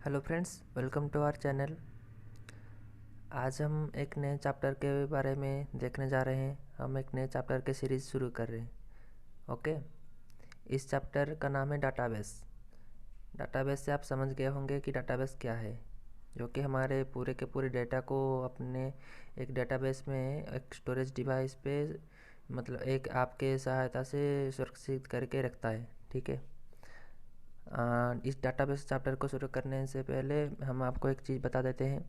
Hello friends, welcome to our channel. आज हम एक नए चैप्टर के बारे में देखने जा रहे हैं। हम एक नए चैप्टर के सीरीज़ शुरू कर रहे हैं। ओके, इस चैप्टर का नाम है डाटाबेस। डाटाबेस से आप समझ गए होंगे कि डाटाबेस क्या है, जो कि हमारे पूरे के पूरे डेटा को अपने एक डेटाबेस में एक स्टोरेज डिवाइस पे मतलब एक आपके सहायता से सुरक्षित करके रखता है। ठीक है। इस डाटाबेस चैप्टर को शुरू करने से पहले हम आपको एक चीज़ बता देते हैं।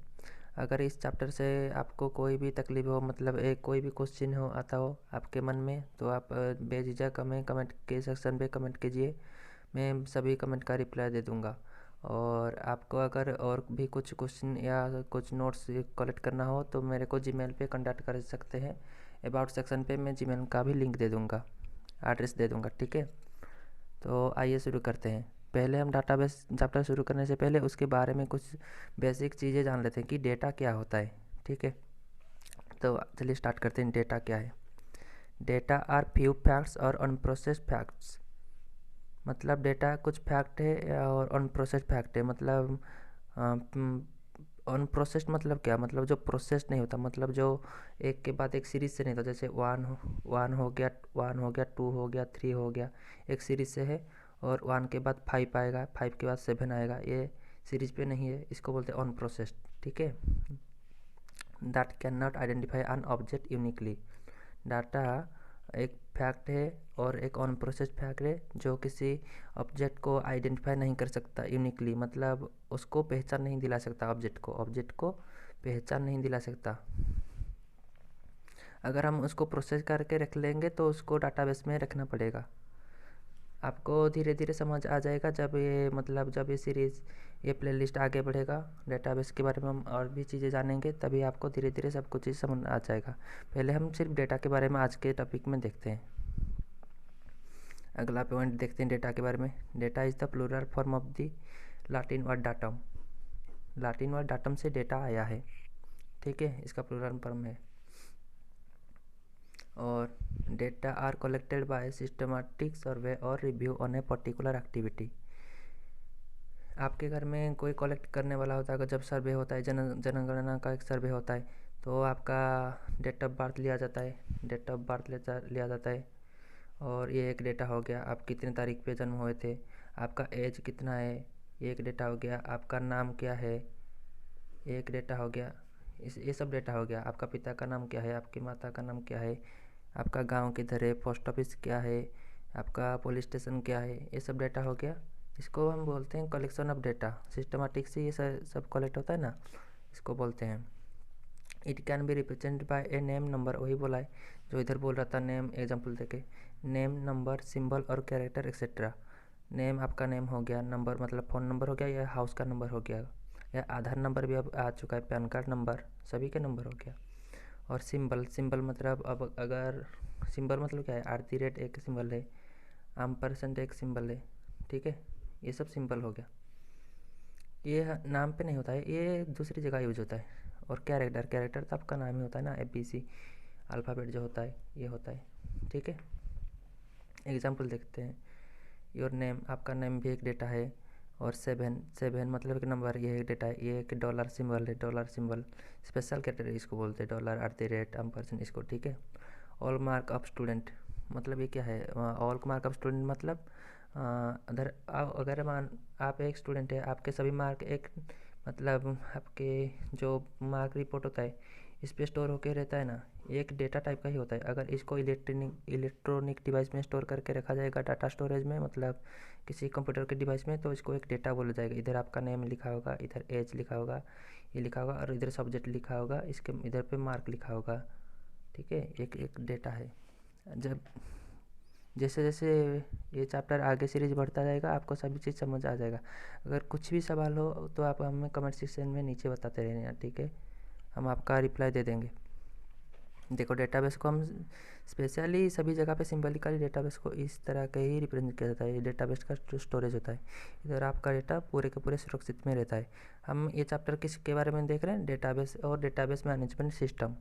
अगर इस चैप्टर से आपको कोई भी तकलीफ हो, मतलब एक कोई भी क्वेश्चन हो आता हो आपके मन में, तो आप बेझिझक हमें कमेंट के सेक्शन पे कमेंट कीजिए। मैं सभी कमेंट का रिप्लाई दे दूँगा। और आपको अगर और भी कुछ क्वेश्चन या कुछ नोट्स कलेक्ट करना हो तो मेरे को जीमेल पे कांटेक्ट कर सकते हैं। अबाउट सेक्शन पे मैं जीमेल का भी लिंक दे दूँगा, एड्रेस दे दूँगा। ठीक है, तो आइए शुरू करते हैं। पहले हम डाटाबेस चैप्टर शुरू करने से पहले उसके बारे में कुछ बेसिक चीज़ें जान लेते हैं कि डेटा क्या होता है। ठीक है, तो चलिए स्टार्ट करते हैं। डेटा क्या है? डेटा आर फ्यू फैक्ट्स और अनप्रोसेस्ड फैक्ट्स। मतलब डेटा कुछ फैक्ट है और अनप्रोसेस्ड फैक्ट है। मतलब अनप्रोसेस्ड मतलब क्या? मतलब जो प्रोसेस नहीं होता, मतलब जो एक के बाद एक सीरीज से नहीं होता। जैसे वन हो गया, 2 हो गया, 3 हो गया, एक सीरीज से है। और 1 के बाद 5 आएगा, 5 के बाद 7 आएगा, ये सीरीज पे नहीं है, इसको बोलते हैं अनप्रोसेस्ड। ठीक है। That can not identify an object uniquely. Data एक फैक्ट है और एक अनप्रोसेस्ड फैक्ट है जो किसी ऑब्जेक्ट को आइडेंटिफाई नहीं कर सकता यूनिकली, मतलब उसको पहचान नहीं दिला सकता। ऑब्जेक्ट को पहचान नहीं दिला सकता। अगर हम उसको प्रोसेस करके रख लेंगे तो उसको डाटाबेस में रखना पड़ेगा। आपको धीरे धीरे समझ आ जाएगा जब ये सीरीज़, ये प्लेलिस्ट आगे बढ़ेगा, डेटाबेस के बारे में हम और भी चीज़ें जानेंगे, तभी आपको धीरे धीरे सब कुछ चीज़ समझ आ जाएगा। पहले हम सिर्फ डेटा के बारे में आज के टॉपिक में देखते हैं। अगला पॉइंट देखते हैं डेटा के बारे में। Data is the plural form of the Latin word datum. Latin word datum से डेटा आया है। ठीक है, इसका प्लूरल फॉर्म है। और data are collected by systematic survey और review on a particular activity. आपके घर में कोई कलेक्ट करने वाला होता है। अगर जब सर्वे होता है, जनगणना का एक सर्वे होता है, तो आपका डेट ऑफ बर्थ लिया जाता है। डेट ऑफ बर्थ लिया जाता है और ये एक डेटा हो गया। आप कितने तारीख पे जन्म हुए थे, आपका एज कितना है, ये एक डेटा हो गया। आपका नाम क्या है, ये एक डेटा हो गया। ये सब डेटा हो गया। आपका पिता का नाम क्या है, आपकी माता का नाम क्या है, आपका गांव किधर है, पोस्ट ऑफिस क्या है, आपका पुलिस स्टेशन क्या है, ये सब डेटा हो गया। इसको हम बोलते हैं कलेक्शन ऑफ डेटा। सिस्टमेटिक से ये सब कलेक्ट होता है ना, इसको बोलते हैं। It can be represent by a name number. वही बोला है जो इधर बोल रहा था, नेम एग्जाम्पल देके। नेम, नंबर, सिंबल और कैरेक्टर एक्सेट्रा। नेम आपका नेम हो गया, नंबर मतलब फ़ोन नंबर हो गया या हाउस का नंबर हो गया, या आधार नंबर भी अब आ चुका है, पैन कार्ड नंबर, सभी के नंबर हो गया। और सिंबल, सिंबल मतलब अब अगर सिंबल मतलब क्या है, @ एक सिंबल है, % एक सिंबल है। ठीक है, ये सब सिंबल हो गया। ये नाम पे नहीं होता है, ये दूसरी जगह यूज होता है। और कैरेक्टर, कैरेक्टर तो आपका नाम ही होता है ना, ABC अल्फ़ाबेट जो होता है ये होता है। ठीक है, एग्जाम्पल देखते हैं। योर नेम, आपका नेम भी एक डेटा है। और 7 मतलब एक नंबर, ये एक डेटा है। ये एक डॉलर सिंबल है, डॉलर सिंबल स्पेशल कैरेक्टर इसको बोलते हैं, $@ इसको। ठीक है। ऑल मार्क ऑफ स्टूडेंट, मतलब ये क्या है? ऑल मार्क ऑफ स्टूडेंट मतलब अगर मान आप एक स्टूडेंट है, आपके सभी मार्क एक मतलब आपके जो मार्क रिपोर्ट होता है इस पे स्टोर होके रहता है ना, एक डेटा टाइप का ही होता है। अगर इसको इलेक्ट्रॉनिक डिवाइस में स्टोर करके रखा जाएगा, डाटा स्टोरेज में, मतलब किसी कंप्यूटर के डिवाइस में, तो इसको एक डेटा बोला जाएगा। इधर आपका नेम लिखा होगा, इधर एज लिखा होगा, ये लिखा होगा, और इधर सब्जेक्ट लिखा होगा, इसके इधर पे मार्क लिखा होगा। ठीक है, एक एक डेटा है। जब जैसे जैसे ये चैप्टर आगे सीरीज बढ़ता जाएगा, आपको सभी चीज़ समझ आ जाएगा। अगर कुछ भी सवाल हो तो आप हमें कमेंट सेक्शन में नीचे बताते रहना। ठीक है, हम आपका रिप्लाई दे देंगे। देखो, डेटाबेस को हम स्पेशली सभी जगह पे सिंबलिकली डेटाबेस को इस तरह के ही रिप्रेजेंट किया जाता है। ये डेटाबेस का जो स्टोरेज होता है, इधर आपका डेटा पूरे के पूरे सुरक्षित में रहता है। हम ये चैप्टर किसके बारे में देख रहे हैं? डेटाबेस और डेटाबेस मैनेजमेंट सिस्टम।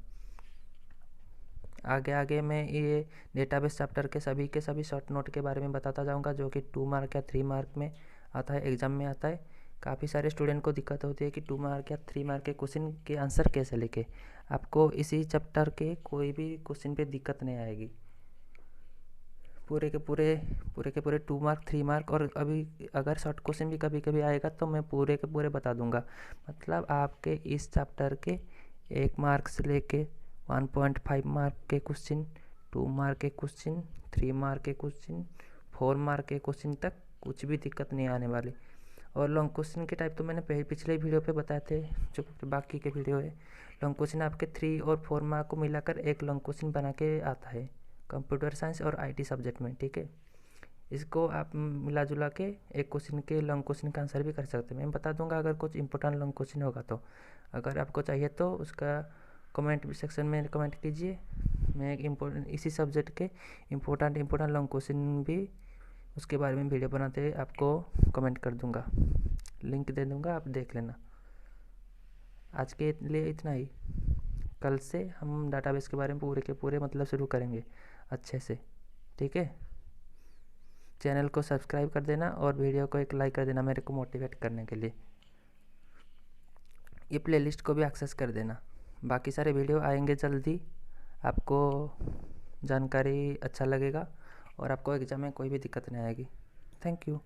आगे आगे मैं ये डेटाबेस चैप्टर के सभी शॉर्ट नोट के बारे में बताता जाऊंगा, जो कि 2 मार्क या 3 मार्क में आता है, एग्ज़ाम में आता है। काफ़ी सारे स्टूडेंट को दिक्कत होती है कि 2 मार्क या 3 मार्क के क्वेश्चन के आंसर कैसे लिखे। आपको इसी चैप्टर के कोई भी क्वेश्चन पे दिक्कत नहीं आएगी। पूरे के पूरे 2 मार्क 3 मार्क, और अभी अगर शॉर्ट क्वेश्चन भी कभी कभी आएगा तो मैं पूरे के पूरे बता दूंगा। मतलब आपके इस चैप्टर के 1 मार्क से लेके 1.5 मार्क के क्वेश्चन, 2 मार्क के क्वेश्चन, 3 मार्क के क्वेश्चन, 4 मार्क के क्वेश्चन तक कुछ भी दिक्कत नहीं आने वाली। और लॉन्ग क्वेश्चन के टाइप तो मैंने पिछले वीडियो पे बताए थे, जो बाकी के वीडियो है। लॉन्ग क्वेश्चन आपके 3 और 4 मार्क को मिलाकर एक लॉन्ग क्वेश्चन बना के आता है कंप्यूटर साइंस और आईटी सब्जेक्ट में, ठीक है। इसको आप मिला जुला के एक क्वेश्चन के लॉन्ग क्वेश्चन का आंसर भी कर सकते हैं। मैं बता दूंगा अगर कुछ इंपॉर्टेंट लॉन्ग क्वेश्चन होगा तो। अगर आपको चाहिए तो उसका कमेंट सेक्शन में कमेंट कीजिए। मैं एक इम्पोर्टेंट इसी सब्जेक्ट के इम्पोर्टेंट लॉन्ग क्वेश्चन भी उसके बारे में वीडियो बनाते आपको कमेंट कर दूंगा, लिंक दे दूंगा, आप देख लेना। आज के लिए इतना ही। कल से हम डाटाबेस के बारे में पूरे के पूरे मतलब शुरू करेंगे अच्छे से, ठीक है। चैनल को सब्सक्राइब कर देना और वीडियो को एक लाइक कर देना मेरे को मोटिवेट करने के लिए। ये प्लेलिस्ट को भी एक्सेस कर देना। बाकी सारे वीडियो आएंगे जल्दी। आपको जानकारी अच्छा लगेगा और आपको एग्ज़ाम में कोई भी दिक्कत नहीं आएगी। Thank you.